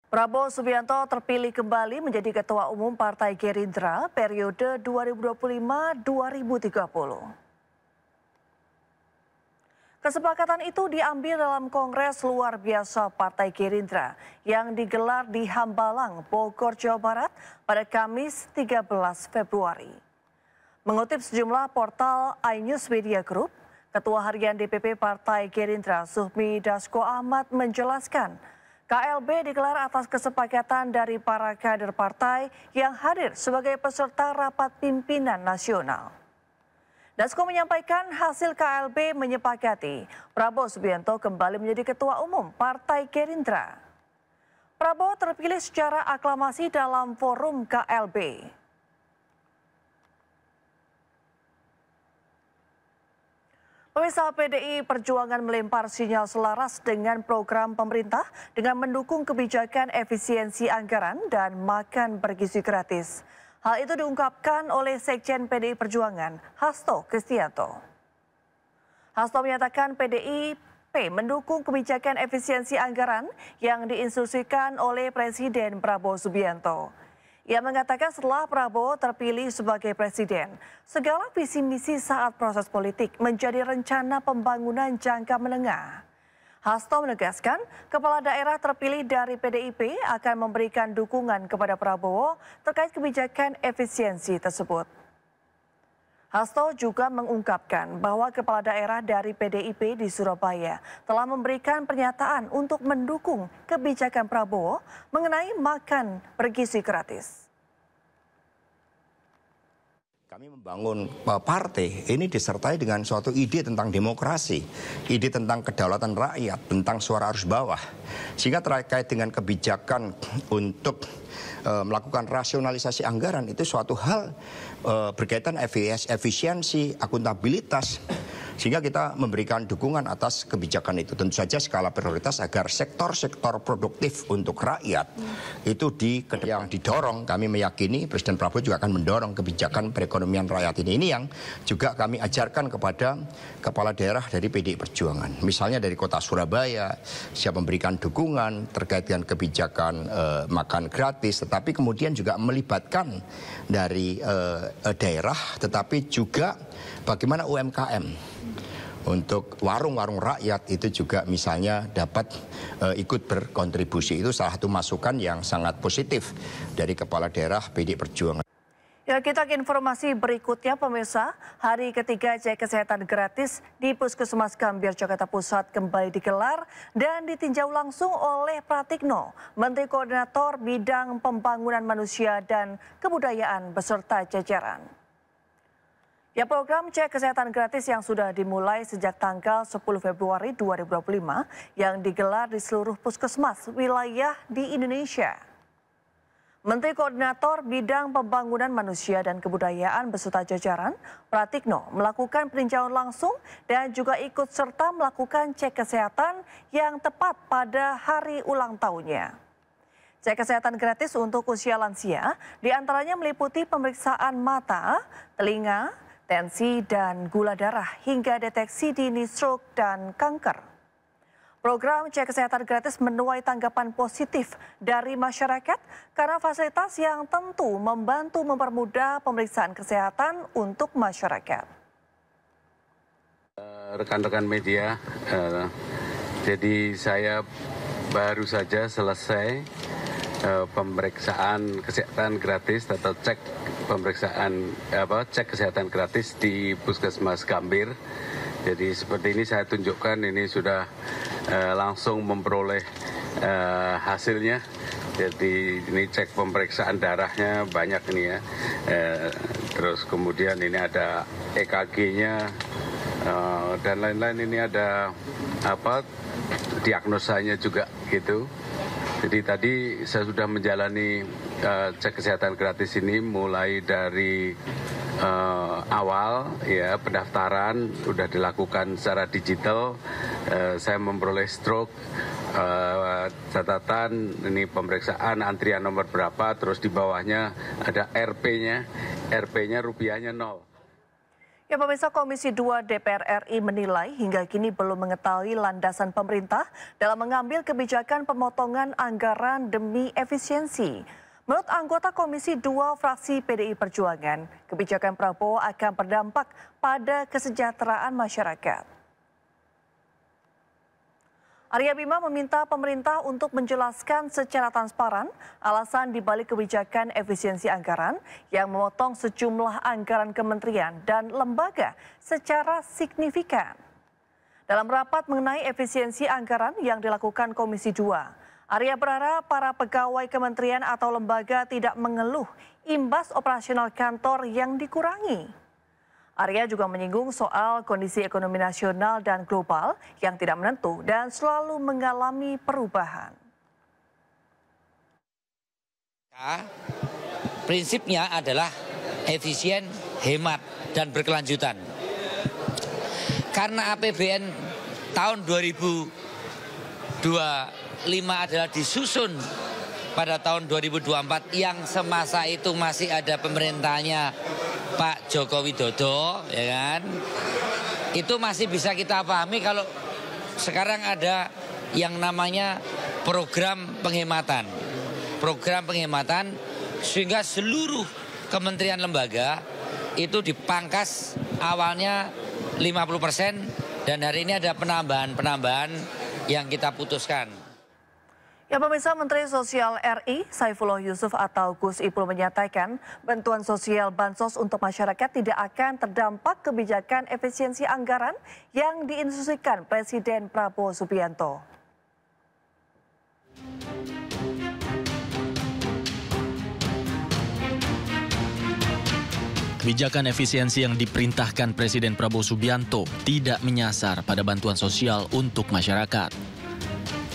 Prabowo Subianto terpilih kembali menjadi Ketua Umum Partai Gerindra periode 2025-2030. Kesepakatan itu diambil dalam Kongres Luar Biasa Partai Gerindra yang digelar di Hambalang, Bogor, Jawa Barat pada Kamis 13 Februari. Mengutip sejumlah portal iNews Media Group, Ketua Harian DPP Partai Gerindra Sufmi Dasko Ahmad menjelaskan, KLB digelar atas kesepakatan dari para kader partai yang hadir sebagai peserta rapat pimpinan nasional. Dasko menyampaikan hasil KLB menyepakati Prabowo Subianto kembali menjadi Ketua Umum Partai Gerindra. Prabowo terpilih secara aklamasi dalam forum KLB. Pemirsa, PDI Perjuangan melempar sinyal selaras dengan program pemerintah dengan mendukung kebijakan efisiensi anggaran dan makan bergizi gratis. Hal itu diungkapkan oleh Sekjen PDI Perjuangan, Hasto Kristianto. Hasto menyatakan PDIP mendukung kebijakan efisiensi anggaran yang diinstruksikan oleh Presiden Prabowo Subianto. Ia mengatakan setelah Prabowo terpilih sebagai presiden, segala visi misi saat proses politik menjadi rencana pembangunan jangka menengah. Hasto menegaskan, kepala daerah terpilih dari PDIP akan memberikan dukungan kepada Prabowo terkait kebijakan efisiensi tersebut. Hasto juga mengungkapkan bahwa kepala daerah dari PDIP di Surabaya telah memberikan pernyataan untuk mendukung kebijakan Prabowo mengenai makan bergizi gratis. Kami membangun partai ini disertai dengan suatu ide tentang demokrasi, ide tentang kedaulatan rakyat, tentang suara arus bawah. Sehingga terkait dengan kebijakan untuk melakukan rasionalisasi anggaran itu suatu hal berkaitan efisiensi, akuntabilitas. Sehingga kita memberikan dukungan atas kebijakan itu. Tentu saja skala prioritas agar sektor-sektor produktif untuk rakyat itu yang didorong. Kami meyakini Presiden Prabowo juga akan mendorong kebijakan perekonomian rakyat ini. Ini yang juga kami ajarkan kepada kepala daerah dari PDI Perjuangan. Misalnya dari kota Surabaya, siap memberikan dukungan terkait dengan kebijakan makan gratis. Tetapi kemudian juga melibatkan dari daerah, tetapi juga bagaimana UMKM. Untuk warung-warung rakyat itu juga misalnya dapat ikut berkontribusi. Itu salah satu masukan yang sangat positif dari kepala daerah PDI Perjuangan. Ya, kita ke informasi berikutnya, pemirsa. Hari ketiga cek kesehatan gratis di Puskesmas Gambir, Jakarta Pusat kembali digelar dan ditinjau langsung oleh Pratikno, Menteri Koordinator Bidang Pembangunan Manusia dan Kebudayaan beserta jajaran. Ya, program cek kesehatan gratis yang sudah dimulai sejak tanggal 10 Februari 2025 yang digelar di seluruh puskesmas wilayah di Indonesia. Menteri Koordinator Bidang Pembangunan Manusia dan Kebudayaan beserta jajaran, Pratikno, melakukan peninjauan langsung dan juga ikut serta melakukan cek kesehatan yang tepat pada hari ulang tahunnya. Cek kesehatan gratis untuk usia lansia diantaranya meliputi pemeriksaan mata, telinga, tensi dan gula darah hingga deteksi dini stroke dan kanker. Program cek kesehatan gratis menuai tanggapan positif dari masyarakat karena fasilitas yang tentu membantu mempermudah pemeriksaan kesehatan untuk masyarakat. Rekan-rekan media, jadi saya baru saja selesai pemeriksaan kesehatan gratis atau cek kesehatan gratis di Puskesmas Gambir. Jadi seperti ini saya tunjukkan, ini sudah langsung memperoleh hasilnya. Jadi ini cek pemeriksaan darahnya banyak ini ya. Terus kemudian ini ada EKG-nya dan lain-lain, ini ada diagnosanya juga gitu. Jadi tadi saya sudah menjalani cek kesehatan gratis ini mulai dari awal ya, pendaftaran sudah dilakukan secara digital. Saya memperoleh stroke, catatan ini pemeriksaan antrian nomor berapa, terus di bawahnya ada RP-nya rupiahnya 0. Ya, pemirsa, Komisi 2 DPR RI menilai hingga kini belum mengetahui landasan pemerintah dalam mengambil kebijakan pemotongan anggaran demi efisiensi. Menurut anggota Komisi 2 fraksi PDI Perjuangan, kebijakan Prabowo akan berdampak pada kesejahteraan masyarakat. Arya Bima meminta pemerintah untuk menjelaskan secara transparan alasan dibalik kebijakan efisiensi anggaran yang memotong sejumlah anggaran kementerian dan lembaga secara signifikan. Dalam rapat mengenai efisiensi anggaran yang dilakukan Komisi 2, Arya berharap para pegawai kementerian atau lembaga tidak mengeluh imbas operasional kantor yang dikurangi. Arya juga menyinggung soal kondisi ekonomi nasional dan global yang tidak menentu dan selalu mengalami perubahan. Prinsipnya adalah efisien, hemat, dan berkelanjutan. Karena APBN tahun 2025 adalah disusun pada tahun 2024 yang semasa itu masih ada pemerintahnya Pak Joko Widodo, ya kan? Itu masih bisa kita pahami kalau sekarang ada yang namanya program penghematan. Program penghematan sehingga seluruh kementerian lembaga itu dipangkas awalnya 50% dan hari ini ada penambahan yang kita putuskan. Ya, pemirsa, Menteri Sosial RI Saifullah Yusuf atau Gus Ipul menyatakan bantuan sosial bansos untuk masyarakat tidak akan terdampak kebijakan efisiensi anggaran yang diinstruksikan Presiden Prabowo Subianto. Kebijakan efisiensi yang diperintahkan Presiden Prabowo Subianto tidak menyasar pada bantuan sosial untuk masyarakat.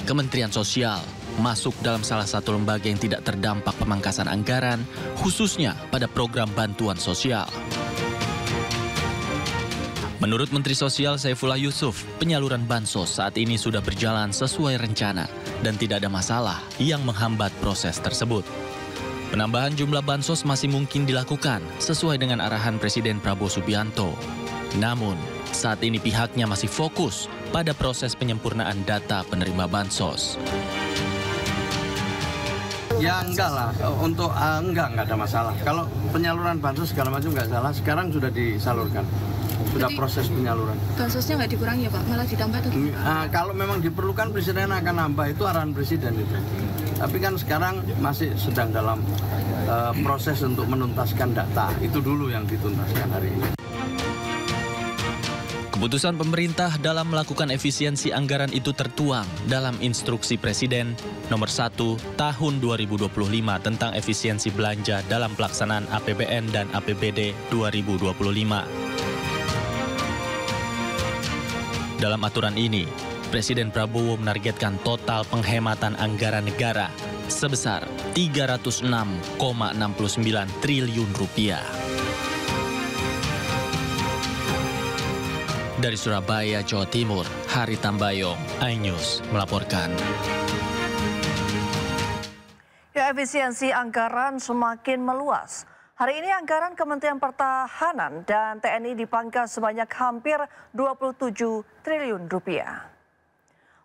Kementerian Sosial masuk dalam salah satu lembaga yang tidak terdampak pemangkasan anggaran, khususnya pada program bantuan sosial. Menurut Menteri Sosial Saifullah Yusuf, penyaluran bansos saat ini sudah berjalan sesuai rencana dan tidak ada masalah yang menghambat proses tersebut. Penambahan jumlah bansos masih mungkin dilakukan sesuai dengan arahan Presiden Prabowo Subianto. Namun, saat ini pihaknya masih fokus pada proses penyempurnaan data penerima bansos. Ya enggak lah, untuk enggak ada masalah. Kalau penyaluran bansos segala macam enggak salah, sekarang sudah disalurkan. Sudah jadi, proses penyaluran. Bansosnya nggak dikurangi ya Pak, malah ditambah tuh? Kalau memang diperlukan Presiden akan nambah, itu arahan Presiden itu. Tapi kan sekarang masih sedang dalam proses untuk menuntaskan data, itu dulu yang dituntaskan hari ini. Keputusan pemerintah dalam melakukan efisiensi anggaran itu tertuang dalam Instruksi Presiden Nomor 1 Tahun 2025 tentang efisiensi belanja dalam pelaksanaan APBN dan APBD 2025. Dalam aturan ini, Presiden Prabowo menargetkan total penghematan anggaran negara sebesar Rp306,69 triliun. Dari Surabaya, Jawa Timur, Hari Tambayong, iNews melaporkan. Ya, efisiensi anggaran semakin meluas. Hari ini anggaran Kementerian Pertahanan dan TNI dipangkas sebanyak hampir 27 triliun rupiah.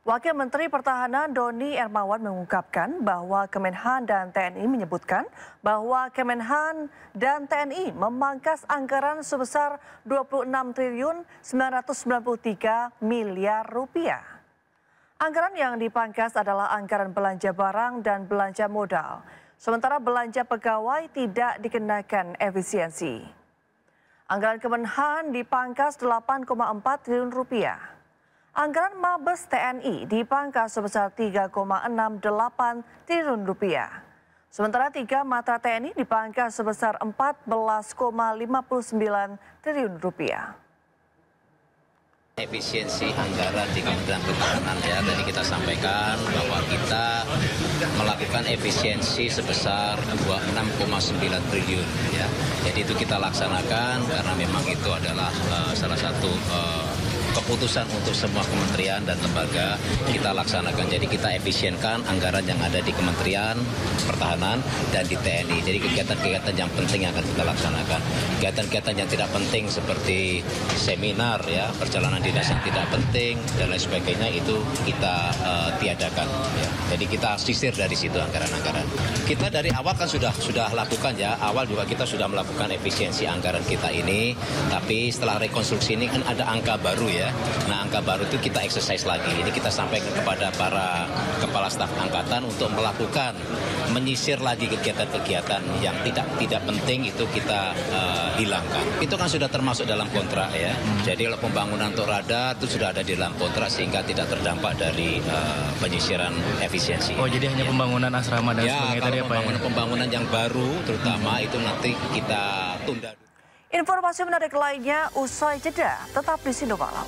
Wakil Menteri Pertahanan Doni Hermawan mengungkapkan bahwa Kemenhan dan TNI menyebutkan bahwa Kemenhan dan TNI memangkas anggaran sebesar 26 triliun 993 miliar rupiah. Anggaran yang dipangkas adalah anggaran belanja barang dan belanja modal. Sementara belanja pegawai tidak dikenakan efisiensi. Anggaran Kemenhan dipangkas 8,4 triliun rupiah. Anggaran Mabes TNI dipangkas sebesar 3,68 triliun rupiah. Sementara 3 matra TNI dipangkas sebesar 14,59 triliun rupiah. Efisiensi anggaran di Kementerian Pertahanan ya, tadi kita sampaikan bahwa kita melakukan efisiensi sebesar 26,9 triliun ya. Jadi itu kita laksanakan karena memang itu adalah salah satu keputusan untuk semua kementerian dan lembaga kita laksanakan. Jadi kita efisienkan anggaran yang ada di Kementerian Pertahanan dan di TNI. Jadi kegiatan-kegiatan yang penting yang akan kita laksanakan. Kegiatan-kegiatan yang tidak penting seperti seminar, ya, perjalanan dinas yang tidak penting dan lain sebagainya itu kita tiadakan. Ya. Jadi kita sisir dari situ anggaran-anggaran. Kita dari awal kan sudah lakukan, ya. Awal juga kita sudah melakukan efisiensi anggaran kita ini. Tapi setelah rekonstruksi ini kan ada angka baru, ya. Nah, angka baru itu kita exercise lagi. Ini kita sampaikan kepada para kepala staf angkatan untuk melakukan menyisir lagi kegiatan-kegiatan yang tidak penting itu kita hilangkan. Itu kan sudah termasuk dalam kontrak, ya. Jadi kalau pembangunan untuk radar itu sudah ada di dalam kontrak sehingga tidak terdampak dari penyisiran efisiensi. Oh, jadi hanya pembangunan asrama dan sebagainya tadi, Pak? Pembangunan yang baru terutama itu nanti kita tunda. Informasi menarik lainnya usai jeda, tetap di Sindo Malam.